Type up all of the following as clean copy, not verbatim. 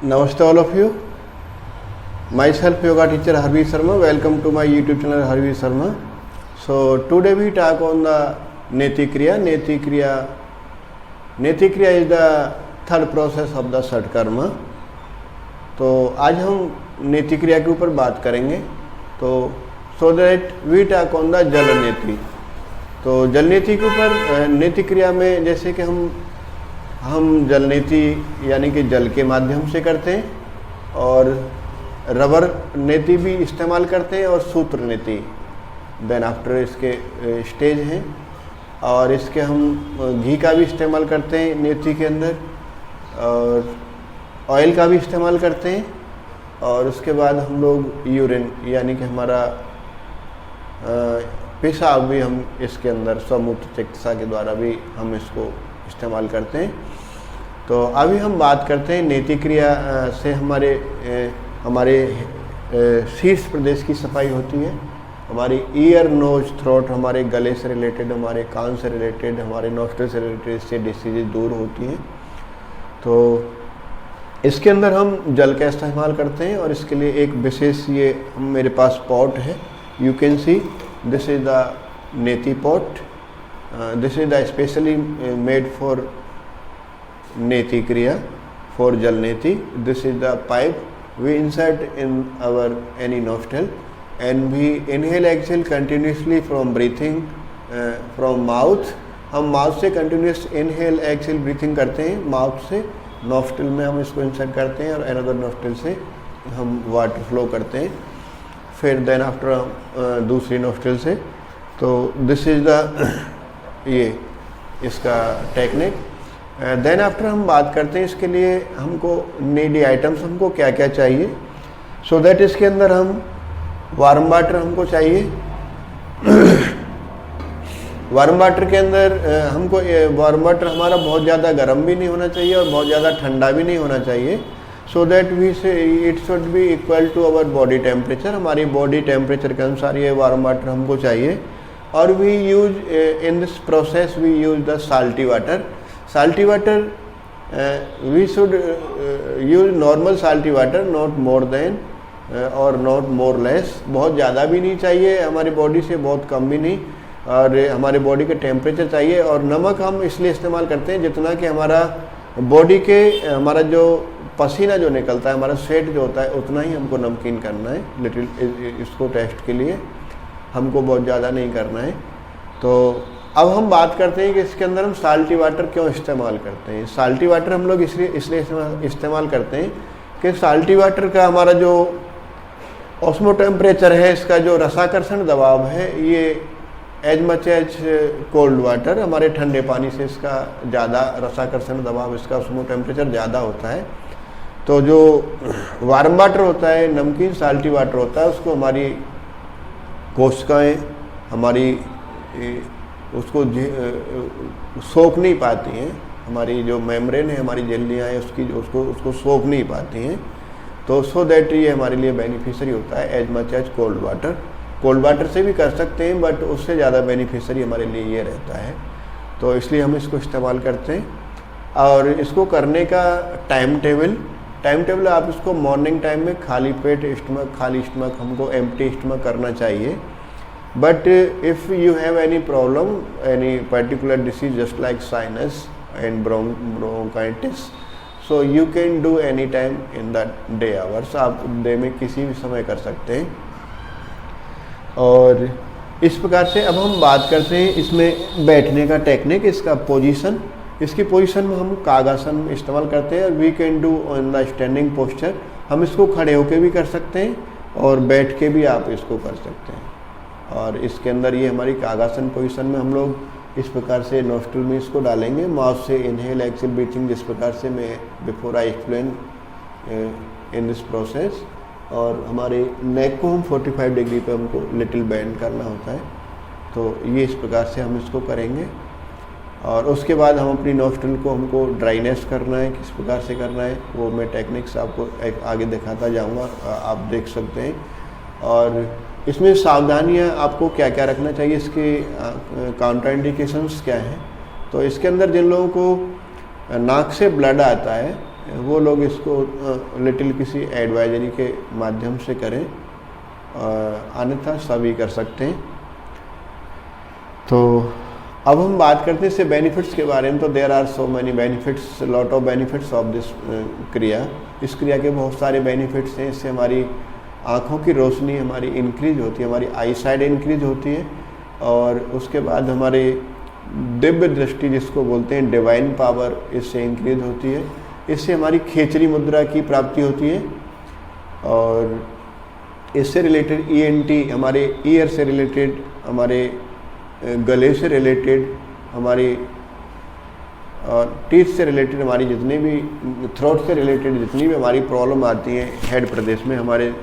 Namaste all of you. Myself yoga teacher Harvi Sharma. Welcome to my YouTube channel Harvi Sharma. So today we talk on the Neti Kriya. Neti Kriya is the third process of the Sat Karma. तो आज हम नेति क्रिया के ऊपर बात करेंगे। तो so that we talk on the jal neti. तो जल नेति के ऊपर नेति क्रिया में जैसे कि हम जल नेति यानी कि जल के माध्यम से करते हैं और रबर नेति भी इस्तेमाल करते हैं और सूत्र नेति देन आफ्टर इसके स्टेज हैं। और इसके हम घी का भी इस्तेमाल करते हैं नेति के अंदर और ऑयल का भी इस्तेमाल करते हैं। और उसके बाद हम लोग यूरिन यानी कि हमारा पेशाब भी हम इसके अंदर स्वमूत्र चिकित्सा के द्वारा भी हम इसको इस्तेमाल करते हैं। तो अभी हम बात करते हैं नेति क्रिया से हमारे शीर्ष प्रदेश की सफाई होती है। हमारी ईयर नोज थ्रोट हमारे गले से रिलेटेड, हमारे कान से रिलेटेड, हमारे नोस्ट्रल से रिलेटेड से डिसीजेज दूर होती हैं। तो इसके अंदर हम जल का इस्तेमाल करते हैं और इसके लिए एक विशेष मेरे पास पॉट है। You can see this is the neti pot. This is the specially made for neti kriya for jal neti. This is the pipe we insert in our any nostril and we inhale exhale continuously from breathing from mouth. हम mouth से continuous inhale exhale breathing करते हैं mouth से। Nostril में हम इसको insert करते हैं और अनदर नोस्ट्रल से हम वाटर फ्लो करते हैं। फिर देन आफ्टर दूसरी नोस्ट्रल से। तो दिस इज द इसका टेक्निक। देन आफ्टर हम बात करते हैं इसके लिए हमको नीडी आइटम्स हमको क्या क्या चाहिए। सो दैट इसके अंदर हम वार्म वाटर हमको चाहिए। वार्म वाटर के अंदर हमको वार्म वाटर हमारा बहुत ज़्यादा गर्म भी नहीं होना चाहिए और बहुत ज़्यादा ठंडा भी नहीं होना चाहिए। So that we say it should be equal to our body temperature. हमारी बॉडी टेम्परेचर के अनुसार ये वार्म वाटर हमको चाहिए। और we use in this process we use the salty water. Salty water we should use normal salty water, not more than और not more less. बहुत ज़्यादा भी नहीं चाहिए हमारी बॉडी से, बहुत कम भी नहीं। और हमारे बॉडी के टेम्परेचर चाहिए। और नमक हम इसलिए इस्तेमाल करते हैं जितना कि हमारा बॉडी के हमारा जो पसीना जो निकलता है, हमारा स्वेट जो होता है, उतना ही हमको नमकीन करना है। लिटिल इसको टेस्ट के लिए हमको बहुत ज़्यादा नहीं करना है। तो अब हम बात करते हैं कि इसके अंदर हम साल्टी वाटर क्यों इस्तेमाल करते हैं। साल्टी वाटर हम लोग इसलिए इस्तेमाल करते हैं कि साल्टी वाटर का हमारा जो ऑस्मो टेम्परेचर है, इसका जो रसाकर्षण दबाव है, ये as much as cold water, हमारे ठंडे पानी से इसका ज़्यादा रसाकर्षण दबाव, इसका ऑस्मो टेम्परेचर ज़्यादा होता है। तो जो वार्म वाटर होता है, नमकीन साल्टी वाटर होता है, उसको हमारी कोशिकाएँ हमारी उसको सोख नहीं पाती हैं। हमारी जो मेम्ब्रेन है, हमारी झिल्लियाँ हैं, उसको सोख नहीं पाती हैं। तो सो दैट ये हमारे लिए बेनिफिशियरी होता है as much as cold water. Cold water से भी कर सकते हैं बट उससे ज़्यादा बेनिफिशियरी हमारे लिए ये रहता है। तो इसलिए हम इसको इस्तेमाल करते हैं। और इसको करने का टाइम टेबल आप इसको मॉर्निंग टाइम में खाली स्टमक हमको एम्प्टी स्टमक करना चाहिए। But if you have any problem, any particular disease just like sinus and bronchitis, so you can do any time in the day hours. आप day में किसी भी समय कर सकते हैं। और इस प्रकार से अब हम बात करते हैं इसमें बैठने का टेक्निक, इसका पोजीशन। इसकी पोजीशन में हम कागासन इस्तेमाल करते हैं। We can do on the standing posture. हम इसको खड़े होके भी कर सकते हैं और बैठ के भी आप इसको कर सकते हैं। और इसके अंदर ये हमारी कागासन पोजीशन में हम लोग इस प्रकार से नोस्ट्रल में इसको डालेंगे, माउथ से इनहेल एक्सहेल ब्रीथिंग, जिस प्रकार से मैं before I explain in this process. और हमारे नेक को हम 45 डिग्री पे हमको लिटिल बेंड करना होता है। तो ये इस प्रकार से हम इसको करेंगे। और उसके बाद हम अपनी नोस्ट्रल को हमको ड्राइनेस करना है, किस प्रकार से करना है वो मैं टेक्निक्स आपको आगे दिखाता जाऊंगा, आप देख सकते हैं। और इसमें सावधानियां आपको क्या क्या रखना चाहिए, इसके काउंटर इंडिकेशंस क्या हैं। तो इसके अंदर जिन लोगों को नाक से ब्लड आता है वो लोग इसको लिटिल किसी एडवाइजरी के माध्यम से करें, अन्यथा सभी कर सकते हैं। तो अब हम बात करते हैं इससे बेनिफिट्स के बारे में। तो there are so many benefits, lot of benefits of this kriya. इस क्रिया के बहुत सारे बेनिफिट्स हैं। इससे हमारी आँखों की रोशनी हमारी इंक्रीज होती है, हमारी आई साइड इंक्रीज होती है, और उसके बाद हमारे दिव्य दृष्टि जिसको बोलते हैं डिवाइन पावर, इससे इंक्रीज होती है। इससे हमारी खेचरी मुद्रा की प्राप्ति होती है, और इससे रिलेटेड ENT, हमारे ईयर से रिलेटेड, हमारे गले से रिलेटेड, हमारी टीथ से रिलेटेड, हमारी जितनी भी थ्रोट से रिलेटेड जितनी भी हमारी प्रॉब्लम आती हैं हेड प्रदेश में, हमारे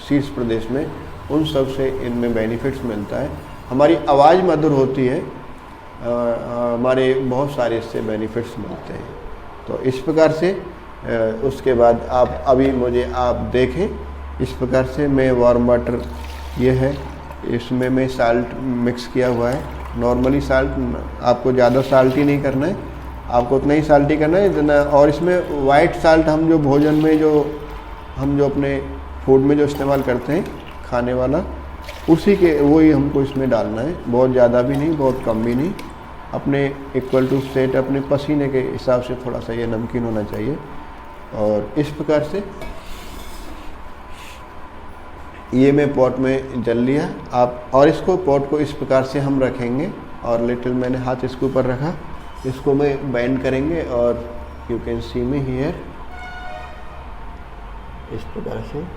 शीर्ष प्रदेश में, उन सब से इनमें बेनिफिट्स मिलता है। हमारी आवाज़ मधुर होती है, हमारे बहुत सारे इससे बेनिफिट्स मिलते हैं। तो इस प्रकार से उसके बाद आप अभी मुझे आप देखें, इस प्रकार से मैं वार्म वाटर ये है, इसमें मैं साल्ट मिक्स किया हुआ है। नॉर्मली साल्ट, आपको ज़्यादा साल्ट ही नहीं करना है, आपको उतना ही साल्ट ही करना है जितना। और इसमें वाइट साल्ट हम जो भोजन में हम जो अपने फूड में जो इस्तेमाल करते हैं खाने वाला, उसी के वही हमको इसमें डालना है। बहुत ज़्यादा भी नहीं, बहुत कम भी नहीं, अपने इक्वल टू सेट, अपने पसीने के हिसाब से थोड़ा सा ये नमकीन होना चाहिए। और इस प्रकार से ये मैं पॉट में जल लिया आप, और इसको पॉट को इस प्रकार से हम रखेंगे, और लिटिल मैंने हाथ इसके ऊपर रखा, इसको मैं बैंड करेंगे, और you can C me here, इस प्रकार से।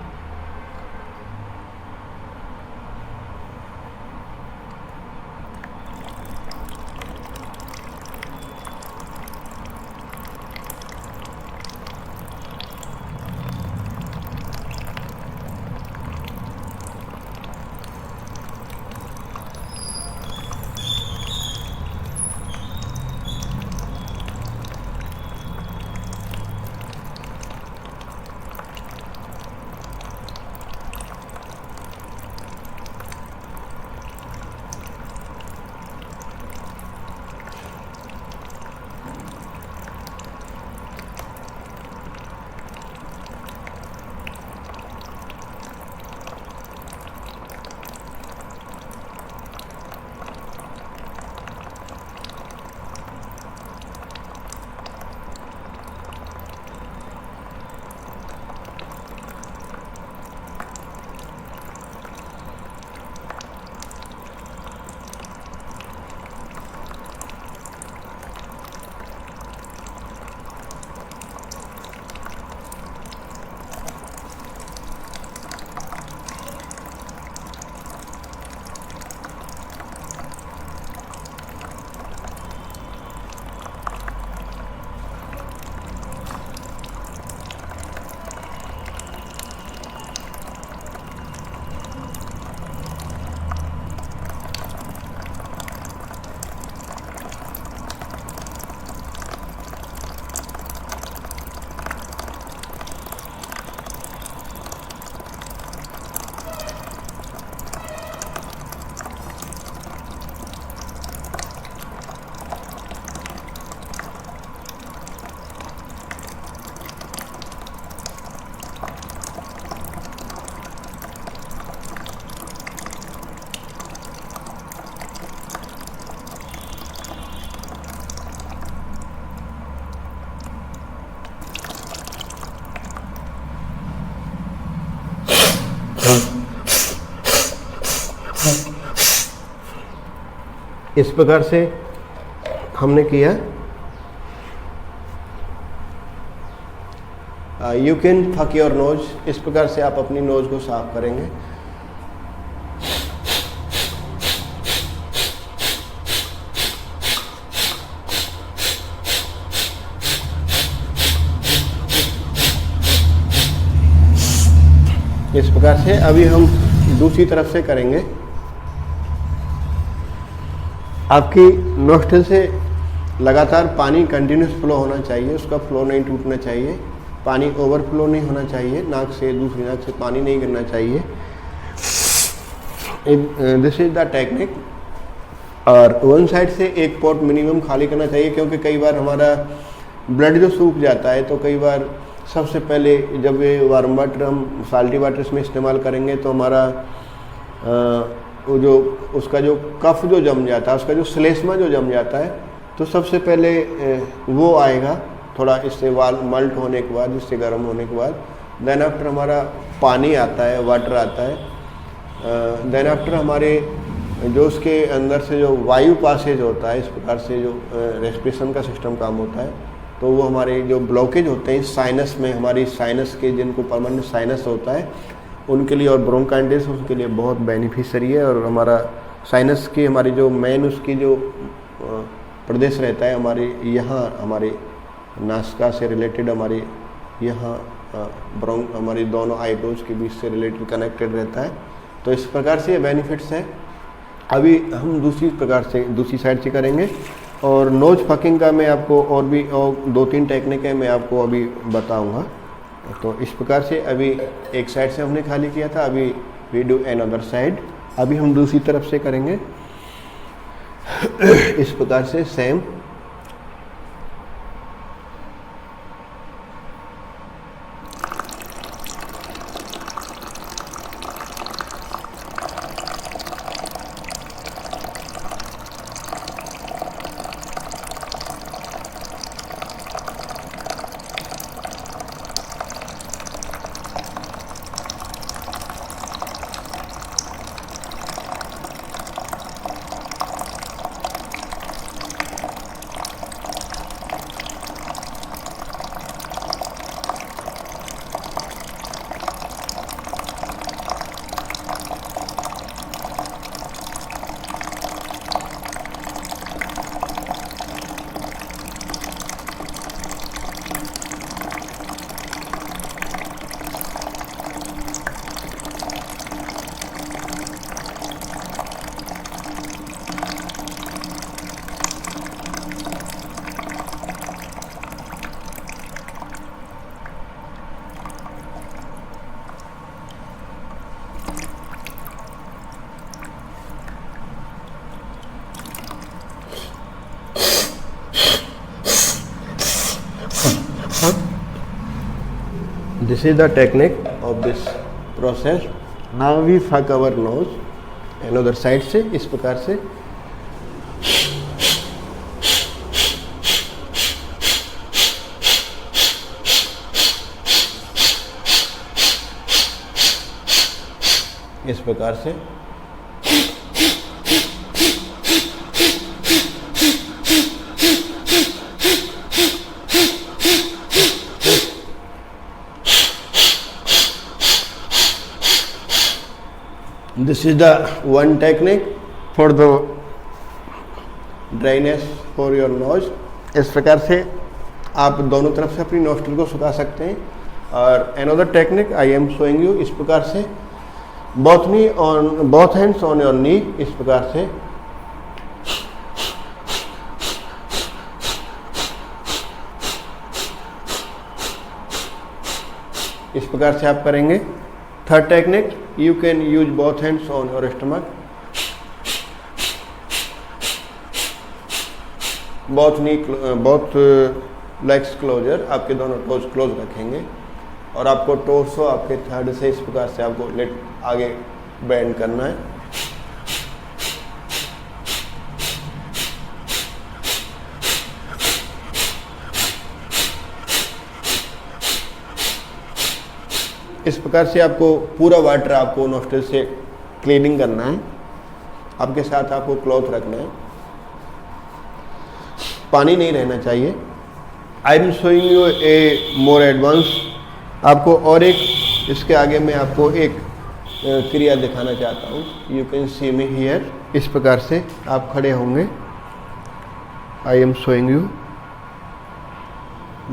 इस प्रकार से हमने किया। You can fuck your nose, इस प्रकार से आप अपनी नोज को साफ करेंगे। इस प्रकार से अभी हम दूसरी तरफ से करेंगे। आपकी नोस्ट्रिल से लगातार पानी कंटिन्यूस फ्लो होना चाहिए, उसका फ्लो नहीं टूटना चाहिए, पानी ओवरफ्लो नहीं होना चाहिए, नाक से दूसरी नाक से पानी नहीं गिरना चाहिए। This is the technique. और वन साइड से एक पॉट मिनिमम खाली करना चाहिए, क्योंकि कई बार हमारा ब्लड जो सूख जाता है तो कई बार सबसे पहले जब ये वार्म वाटर हम साल्टी वाटर इसमें इस्तेमाल करेंगे तो हमारा वो जो उसका जो कफ जो जम जाता है, उसका जो श्लेष्मा जो जम जाता है, तो सबसे पहले वो आएगा थोड़ा इससे मल्ट होने के बाद, इससे गर्म होने के बाद। देन आफ्टर हमारा पानी आता है, वाटर आता है। देन आफ्टर हमारे जो उसके अंदर से जो वायु पासेज होता है, इस प्रकार से जो रेस्पिरेशन का सिस्टम काम होता है, तो वो हमारे जो ब्लॉकेज होते हैं साइनस में, हमारी साइनस के जिनको परमानेंट साइनस होता है उनके लिए, और ब्रोंकाइटिस उसके लिए बहुत बेनिफिशियरी है। और हमारा साइनस की हमारी जो मेन उसकी जो प्रदेश रहता है हमारे यहाँ, हमारे नासिका से रिलेटेड, हमारे यहाँ हमारी दोनों आईब्रोज के बीच से रिलेटेड कनेक्टेड रहता है। तो इस प्रकार से ये बेनिफिट्स हैं। अभी हम दूसरी प्रकार से दूसरी साइड से करेंगे। और नोज फकिंग का मैं आपको और भी 2-3 टेक्निक है मैं आपको अभी बताऊंगा। तो इस प्रकार से अभी एक साइड से हमने खाली किया था, अभी वी डू अनदर साइड। अभी हम दूसरी तरफ से करेंगे इस प्रकार से same. This is the technique of this process. Now we fuck our nose another side से इस प्रकार से। इस प्रकार से This is the one technique for the dryness for your nose. इस प्रकार से आप दोनों तरफ से अपनी नोस्ट्रिल को सुखा सकते हैं। और another technique I am showing you, इस प्रकार से both hands on your knee, इस प्रकार से इस प्रकार से आप करेंगे। Third technique, you can use both hands on your stomach, both legs closer, आपके दोनों टोज क्लोज रखेंगे और आपको टोर्सो आपके थर्ड से इस प्रकार से आपको लेट आगे बेंड करना है। इस प्रकार से आपको पूरा वाटर आपको नोस्ट्रिल से क्लीनिंग करना है। आपके साथ आपको क्लॉथ रखना है, पानी नहीं रहना चाहिए। I am showing U A more advance. आपको और एक इसके आगे मैं आपको एक क्रिया दिखाना चाहता हूँ। You can C me here. इस प्रकार से आप खड़े होंगे। I am showing you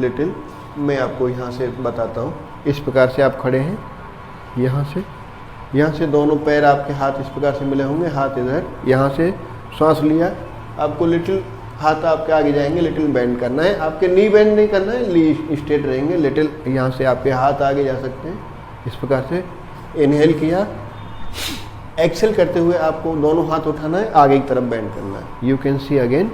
little. मैं आपको यहाँ से बताता हूँ। इस प्रकार से आप खड़े हैं, यहाँ से दोनों पैर आपके हाथ इस प्रकार से मिले होंगे, हाथ इधर, यहाँ से सांस लिया, आपको लिटिल हाथ आपके आगे जाएंगे, लिटिल बेंड करना है। आपके नी बेंड नहीं करना है, ली स्ट्रेट रहेंगे। लिटिल यहाँ से आपके हाथ आगे जा सकते हैं। इस प्रकार से इनहेल किया, एक्सेल करते हुए आपको दोनों हाथ उठाना है, आगे की तरफ बेंड करना है। You can see again.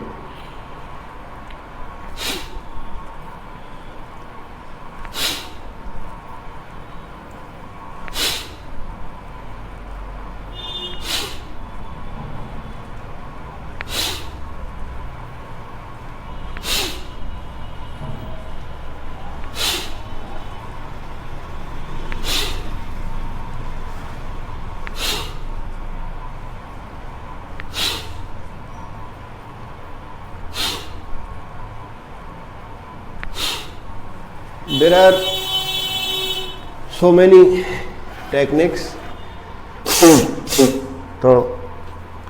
There are so many techniques. तो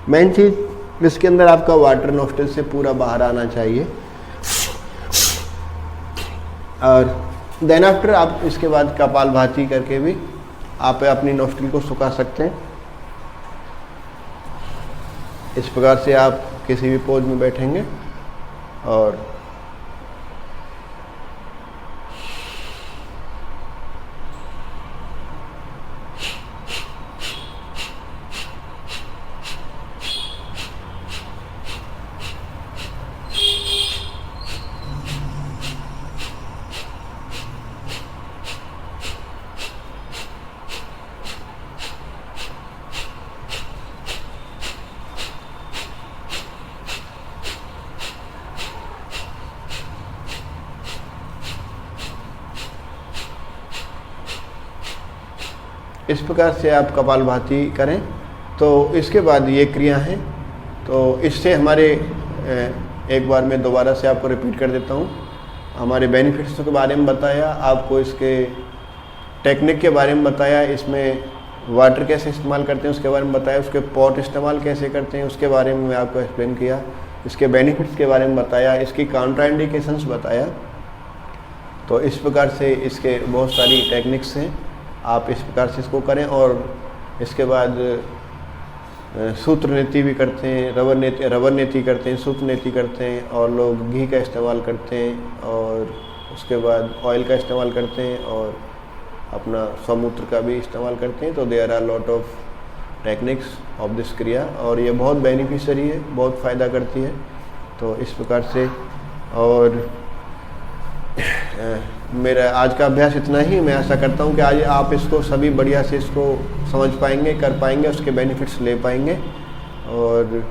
मेन चीज़ इसके अंदर आपका वाटर नोस्ट्रिल से पूरा बाहर आना चाहिए। और देन आफ्टर आप इसके बाद कपालभाति करके भी आप अपनी नोस्ट्रिल को सुखा सकते हैं। इस प्रकार से आप किसी भी पोज में बैठेंगे और इस प्रकार से आप कपालभाति करें। तो इसके बाद ये क्रिया हैं। तो इससे हमारे एक बार मैं दोबारा से आपको रिपीट कर देता हूँ। हमारे बेनिफिट्स के बारे में बताया, आपको इसके टेक्निक के बारे में बताया, इसमें वाटर कैसे इस्तेमाल करते हैं उसके बारे में बताया, उसके पॉट इस्तेमाल कैसे करते हैं उसके बारे में मैं आपको एक्सप्लेन किया, इसके बेनिफिट्स के बारे में बताया, इसकी काउंट्राइंडिकेशंस बताया। तो इस प्रकार से इसके बहुत सारी टेक्निक्स हैं, आप इस प्रकार से इसको करें। और इसके बाद सूत्र नीति भी करते हैं, रबर नीति करते हैं, सूत्र नीति करते हैं, और लोग घी का इस्तेमाल करते हैं, और उसके बाद ऑयल का इस्तेमाल करते हैं, और अपना स्वमूत्र का भी इस्तेमाल करते हैं। तो there are lot of techniques of this kriya, और ये बहुत बेनिफिशियरी है, बहुत फ़ायदा करती है। तो इस प्रकार से, और मेरा आज का अभ्यास इतना ही। मैं आशा करता हूँ कि आज आप इसको सभी बढ़िया से इसको समझ पाएंगे, कर पाएंगे, उसके बेनिफिट्स ले पाएंगे। और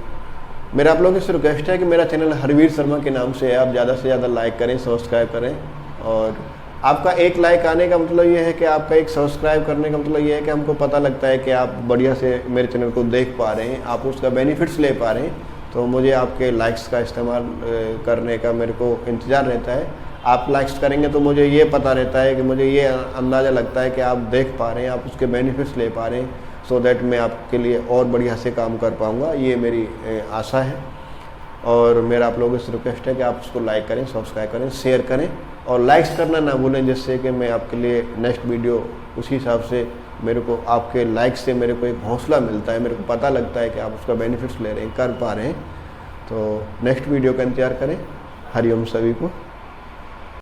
मेरा आप लोगों से रिक्वेस्ट है कि मेरा चैनल हरवीर शर्मा के नाम से है, आप ज़्यादा से ज़्यादा लाइक करें, सब्सक्राइब करें। और आपका एक लाइक आने का मतलब ये है कि आपका एक सब्सक्राइब करने का मतलब ये है कि हमको पता लगता है कि आप बढ़िया से मेरे चैनल को देख पा रहे हैं, आप उसका बेनिफिट्स ले पा रहे हैं। तो मुझे आपके लाइक्स का इस्तेमाल करने का मेरे को इंतज़ार रहता है। आप लाइक्स करेंगे तो मुझे ये पता रहता है कि मुझे ये अंदाज़ा लगता है कि आप देख पा रहे हैं, आप उसके बेनिफिट्स ले पा रहे हैं, सो दैट मैं आपके लिए और बढ़िया से काम कर पाऊँगा। ये मेरी आशा है। और मेरा आप लोगों से रिक्वेस्ट है कि आप उसको लाइक करें, सब्सक्राइब करें, शेयर करें, और लाइक्स करना ना भूलें, जिससे कि मैं आपके लिए नेक्स्ट वीडियो उसी हिसाब से मेरे को आपके लाइक से मेरे को एक हौसला मिलता है, मेरे को पता लगता है कि आप उसका बेनिफिट्स ले रहे हैं, कर पा रहे हैं। तो नेक्स्ट वीडियो का इंतजार करें। हरिओम सभी को।